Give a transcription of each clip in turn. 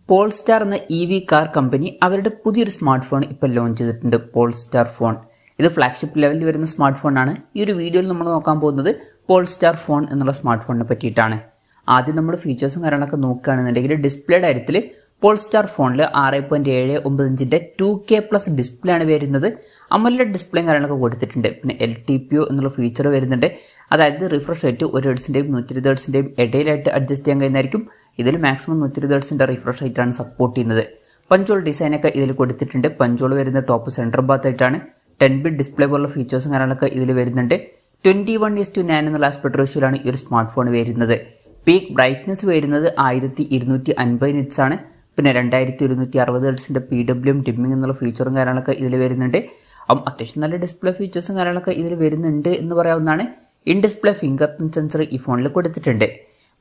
Polestar എന്ന car company അവരുടെ പുതിയൊരു സ്മാർട്ട് ഫോൺ ഇപ്പോൾ ലോഞ്ച് ചെയ്തിട്ടുണ്ട്. Polestar phone. ഇത് ഫ്ലാഗ്ഷിപ്പ് ലെവലിൽ വരുന്ന സ്മാർട്ട് ഫോണാണ്. ഈ ഒരു വീഡിയോയിൽ നമ്മൾ നോക്കാൻ പോകുന്നത് പോൾസ്റ്റാർ ഫോൺ എന്നുള്ള സ്മാർട്ട് ഫോണിനെ പറ്റിയിട്ടാണ്. ആദ്യം നമ്മൾ ഫീച്ചേഴ്സും കാര്യങ്ങളൊക്കെ നോക്കുകയാണെന്നുണ്ടെങ്കിൽ ഡിസ്പ്ലേയുടെ കാര്യത്തിൽ പോൾസ്റ്റാർ ഫോണിൽ 6.795 ഇഞ്ചിൻ്റെ 2K+ ഡിസ്പ്ലേ ആണ് വരുന്നത്. അമോലെഡ് ഡിസ്പ്ലേയും കാര്യങ്ങളൊക്കെ കൊടുത്തിട്ടുണ്ട്. പിന്നെ LTPO എന്നുള്ള ഫീച്ചർ വരുന്നുണ്ട്. അതായത് റിഫ്രഷ് റേറ്റ് 1 ഹെർട്സിൻ്റെയും 120 ഹെർട്സിൻ്റെയും ഇടയിലായിട്ട് അഡ്ജസ്റ്റ് ചെയ്യാൻ കഴിയുന്നതായിരിക്കും. ഇതിൽ മാക്സിമം 120 ഹെർട്സിൻ്റെ റിഫ്രഷ് റേറ്റാണ് സപ്പോർട്ട് ചെയ്യുന്നത്. പഞ്ചോൾ ഡിസൈനൊക്കെ ഇതിൽ കൊടുത്തിട്ടുണ്ട്. പഞ്ചോൾ വരുന്ന ടോപ്പ് സെൻറ്റർ ഭാഗത്തായിട്ടാണ്. 10-bit ഡിസ്പ്ലേ പോലുള്ള ഫീച്ചേഴ്സും കാര്യങ്ങളൊക്കെ ഇതിൽ വരുന്നുണ്ട്. 21:9 എന്നുള്ള ആസ്പെക്ട് റേഷ്യോയിലാണ് ഈ ഒരു സ്മാർട്ട് ഫോൺ വരുന്നത്. പീക്ക് ബ്രൈറ്റ്നസ് വരുന്നത് 1250 നിറ്റ്സ് ആണ്. പിന്നെ 2160 ഹെർട്സിൻ്റെ PWM ഡിമ്മിങ് എന്നുള്ള ഫീച്ചറും കാര്യങ്ങളൊക്കെ ഇതിൽ വരുന്നുണ്ട്. അത്യാവശ്യം നല്ല ഡിസ്പ്ലേ ഫീച്ചേഴ്സും കാര്യങ്ങളൊക്കെ ഇതിൽ വരുന്നുണ്ട് എന്ന് പറയാവുന്നതാണ്. In display finger print sensor ഈ ഫോണിൽ കൊടുത്തിട്ടുണ്ട്.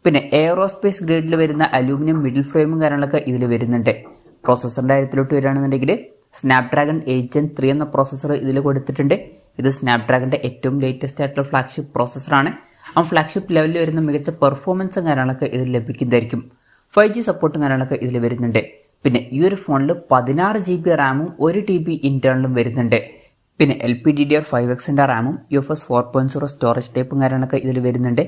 പിന്നെ എയറോസ്പേസ് ഗ്രേഡിൽ വരുന്ന അലൂമിനിയം മിഡിൽ ഫ്രെയിമും കാര്യങ്ങളൊക്കെ ഇതിൽ വരുന്നുണ്ട്. പ്രോസസ്സറിൻ്റെ കാര്യത്തിലോട്ട് വരികയാണെന്നുണ്ടെങ്കിൽ സ്നാപ്ഡ്രാഗൺ 8 Gen 3 എന്ന പ്രോസസ്സർ ഇതിൽ കൊടുത്തിട്ടുണ്ട്. ഇത് സ്നാപ്ഡ്രാഗണിൻ്റെ ഏറ്റവും ലേറ്റസ്റ്റ് ആയിട്ടുള്ള ഫ്ലാഗ്ഷിപ്പ് പ്രോസസ്സറാണ്. ഫ്ലാഗ്ഷിപ്പ് ലെവലിൽ വരുന്ന മികച്ച പെർഫോമൻസും കാര്യങ്ങളൊക്കെ ഇതിൽ ലഭിക്കുന്നതായിരിക്കും. 5G സപ്പോർട്ടും കാര്യങ്ങളൊക്കെ ഇതിൽ വരുന്നുണ്ട്. പിന്നെ ഈ ഒരു ഫോണിൽ 16 GB റാമും 1 TB ഇന്റേണലും വരുന്നുണ്ട്. പിന്നെ LPDDR5Xൻ്റെ റാമും UFS 4.0 സ്റ്റോറേജ് ടൈപ്പും കാര്യങ്ങളൊക്കെ ഇതിൽ വരുന്നുണ്ട്.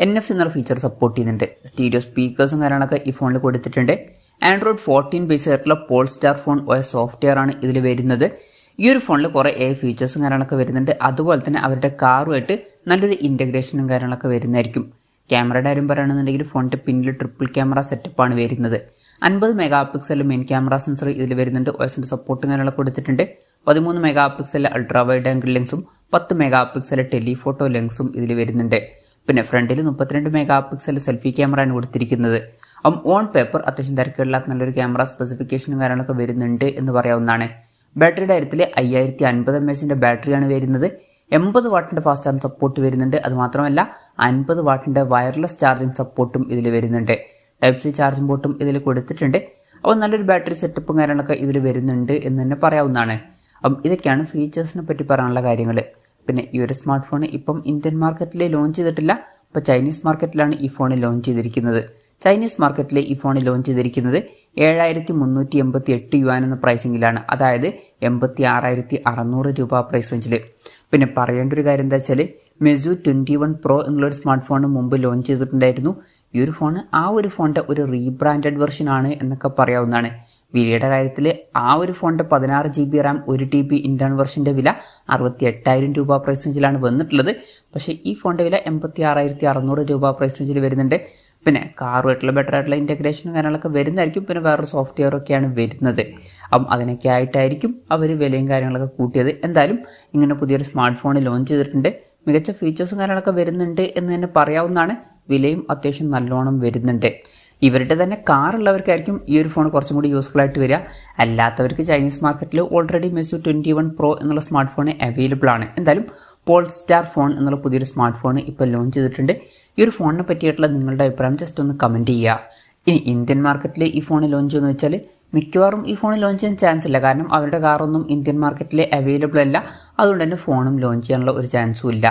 NFC എന്നുള്ള ഫീച്ചർ സപ്പോർട്ട് ചെയ്യുന്നുണ്ട്. സ്റ്റീരിയോ സ്പീക്കേഴ്സും കാര്യങ്ങളൊക്കെ ഈ ഫോണിൽ കൊടുത്തിട്ടുണ്ട്. ആൻഡ്രോയിഡ് 14 ബേസ് ആയിട്ടുള്ള പോൾസ്റ്റാർ ഫോൺ OS സോഫ്റ്റ്വെയർ ആണ് ഇതിൽ വരുന്നത്. ഈ ഒരു ഫോണിൽ കുറേ ഫീച്ചേഴ്സും കാര്യങ്ങളൊക്കെ വരുന്നുണ്ട്. അതുപോലെ തന്നെ അവരുടെ കാറുമായിട്ട് നല്ലൊരു ഇൻ്റഗ്രേഷനും കാര്യങ്ങളൊക്കെ വരുന്നതായിരിക്കും. ക്യാമറയുടെ കാര്യം പറയുകയാണെന്നുണ്ടെങ്കിൽ ഫോണിൻ്റെ പിന്നിൽ ട്രിപ്പിൾ ക്യാമറ സെറ്റപ്പാണ് വരുന്നത്. 50 MP മെയിൻ ക്യാമറ സെൻസർ ഇതിൽ വരുന്നുണ്ട്. OSൻ്റെ സപ്പോർട്ടും കാര്യങ്ങളൊക്കെ കൊടുത്തിട്ടുണ്ട്. 13 MP അൾട്രാ വൈഡ് ആംഗിൾ ലെൻസും 10 MP ടെലിഫോട്ടോ ലെൻസും ഇതിൽ വരുന്നുണ്ട്. പിന്നെ ഫ്രണ്ടിൽ 32 MP സെൽഫി ക്യാമറയാണ് കൊടുത്തിരിക്കുന്നത്. ഓൺ പേപ്പർ അത്യാവശ്യം തിരക്കുകളില്ലാത്ത നല്ലൊരു ക്യാമറ സ്പെസിഫിക്കേഷനും കാര്യങ്ങളൊക്കെ വരുന്നുണ്ട് എന്ന് പറയാവുന്നതാണ്. ബാറ്ററിയുടെ കാര്യത്തിൽ 5050 mAhൻ്റെ ബാറ്ററിയാണ് വരുന്നത്. 80 വാട്ടിൻ്റെ ഫാസ്റ്റ് ചാർജ് സപ്പോർട്ട് വരുന്നുണ്ട്. അതുമാത്രമല്ല 50 വാട്ടിൻ്റെ വയർലെസ് ചാർജിങ് സപ്പോർട്ടും ഇതിൽ വരുന്നുണ്ട്. Type-C ചാർജിംഗ് പോർട്ടും ഇതിൽ കൊടുത്തിട്ടുണ്ട്. നല്ലൊരു ബാറ്ററി സെറ്റപ്പും കാര്യങ്ങളൊക്കെ ഇതിൽ വരുന്നുണ്ട് എന്ന് തന്നെ പറയാവുന്നതാണ്. ഇതൊക്കെയാണ് ഫീച്ചേഴ്സിനെ പറ്റി പറയാനുള്ള കാര്യങ്ങൾ. പിന്നെ ഈ ഒരു സ്മാർട്ട് ഫോൺ ഇപ്പം ഇന്ത്യൻ മാർക്കറ്റിൽ ലോഞ്ച് ചെയ്തിട്ടില്ല. ഇപ്പോൾ ചൈനീസ് മാർക്കറ്റിലാണ് ഈ ഫോൺ ലോഞ്ച് ചെയ്തിരിക്കുന്നത്. ചൈനീസ് മാർക്കറ്റിൽ ഈ ഫോൺ ലോഞ്ച് ചെയ്തിരിക്കുന്നത് 7388 യുവാൻ എന്ന പ്രൈസിങ്ങിലാണ്. അതായത് 86,600 രൂപ പ്രൈസ് റേഞ്ചിൽ. പിന്നെ പറയേണ്ട ഒരു കാര്യം എന്താ വെച്ചാൽ Meizu 21 Pro എന്നുള്ളൊരു സ്മാർട്ട് ഫോൺ മുമ്പ് ലോഞ്ച് ചെയ്തിട്ടുണ്ടായിരുന്നു. ഈ ഒരു ഫോൺ ഒരു ഫോണിൻ്റെ ഒരു റീബ്രാൻഡഡ് വെർഷൻ ആണ് എന്നൊക്കെ പറയാവുന്നതാണ്. വിലയുടെ കാര്യത്തിൽ ഒരു ഫോണിൻ്റെ 16 GB റാം 1 TB ഇന്റേണൽ വെർഷൻ്റെ വില 68,000 രൂപ പ്രൈസ് റേഞ്ചിലാണ് വന്നിട്ടുള്ളത്. പക്ഷേ ഈ ഫോണിൻ്റെ വില 86,600 രൂപ പ്രൈസ് റേഞ്ചിൽ വരുന്നുണ്ട്. പിന്നെ കാറുമായിട്ടുള്ള ബെറ്റർ ആയിട്ടുള്ള ഇൻ്റഗ്രേഷനും കാര്യങ്ങളൊക്കെ വരുന്നതായിരിക്കും. പിന്നെ വേറൊരു സോഫ്റ്റ്വെയർ ഒക്കെയാണ് വരുന്നത്. അതിനൊക്കെ ആയിട്ടായിരിക്കും അവർ വിലയും കാര്യങ്ങളൊക്കെ കൂട്ടിയത്. എന്തായാലും ഇങ്ങനെ പുതിയൊരു സ്മാർട്ട് ഫോൺ ലോഞ്ച് ചെയ്തിട്ടുണ്ട്. മികച്ച ഫീച്ചേഴ്സും കാര്യങ്ങളൊക്കെ വരുന്നുണ്ട് എന്ന് തന്നെ പറയാവുന്നതാണ്. വിലയും അത്യാവശ്യം നല്ലോണം വരുന്നുണ്ട്. ഇവരുടെ തന്നെ കാറുള്ളവർക്കായിരിക്കും ഈ ഒരു ഫോൺ കുറച്ചും കൂടി യൂസ്ഫുൾ ആയിട്ട് വരിക. അല്ലാത്തവർക്ക് ചൈനീസ് മാർക്കറ്റിൽ ഓൾറെഡി Meizu 21 Pro എന്നുള്ള സ്മാർട്ട് ഫോൺ അവൈലബിൾ ആണ്. എന്തായാലും പോൾസ്റ്റാർ ഫോൺ എന്നുള്ള പുതിയൊരു സ്മാർട്ട് ഫോൺ ഇപ്പോൾ ലോഞ്ച് ചെയ്തിട്ടുണ്ട്. ഈ ഒരു ഫോണിനെ പറ്റിയിട്ടുള്ള നിങ്ങളുടെ അഭിപ്രായം ജസ്റ്റ് ഒന്ന് കമൻറ്റ് ചെയ്യുക. ഇനി ഇന്ത്യൻ മാർക്കറ്റിൽ ഈ ഫോൺ ലോഞ്ച് ചെയ്യുമെന്ന് വെച്ചാൽ മിക്കവാറും ഈ ഫോൺ ലോഞ്ച് ചെയ്യാൻ ചാൻസ് ഇല്ല. കാരണം അവരുടെ കാറൊന്നും ഇന്ത്യൻ മാർക്കറ്റിൽ അവൈലബിൾ അല്ല. അതുകൊണ്ട് തന്നെ ഫോണും ലോഞ്ച് ചെയ്യാനുള്ള ഒരു ചാൻസും ഇല്ല.